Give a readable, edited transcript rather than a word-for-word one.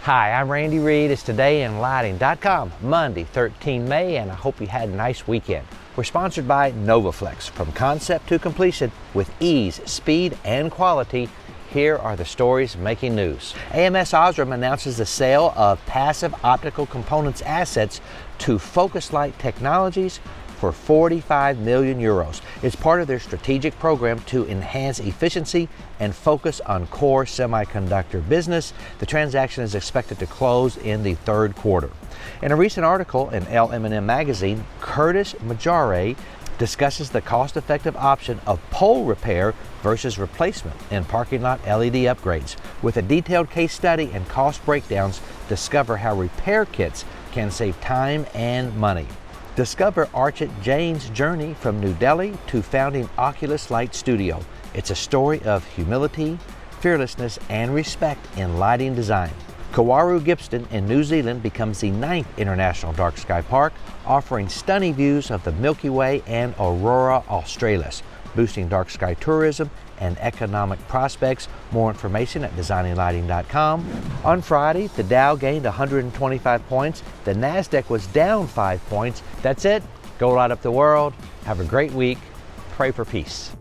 Hi, I'm Randy Reed. It's todayinlighting.com, Monday, 13 May, and I hope you had a nice weekend. We're sponsored by NovaFlex. From concept to completion, with ease, speed, and quality, here are the stories making news. AMS Osram announces the sale of passive optical components assets to Focuslight Technologies for 45 million euros. It's part of their strategic program to enhance efficiency and focus on core semiconductor business. The transaction is expected to close in the third quarter. In a recent article in LM&M magazine, Curtis Majare discusses the cost-effective option of pole repair versus replacement in parking lot LED upgrades. With a detailed case study and cost breakdowns, discover how repair kits can save time and money. Discover Archit Jain's journey from New Delhi to founding Oculus Light Studio. It's a story of humility, fearlessness, and respect in lighting design. Kawaru Gibston in New Zealand becomes the 9th International Dark Sky Park, offering stunning views of the Milky Way and Aurora Australis, boosting dark sky tourism and economic prospects. More information at designinglighting.com. On Friday, the Dow gained 125 points. The NASDAQ was down 5 points. That's it. Go light up the world. Have a great week. Pray for peace.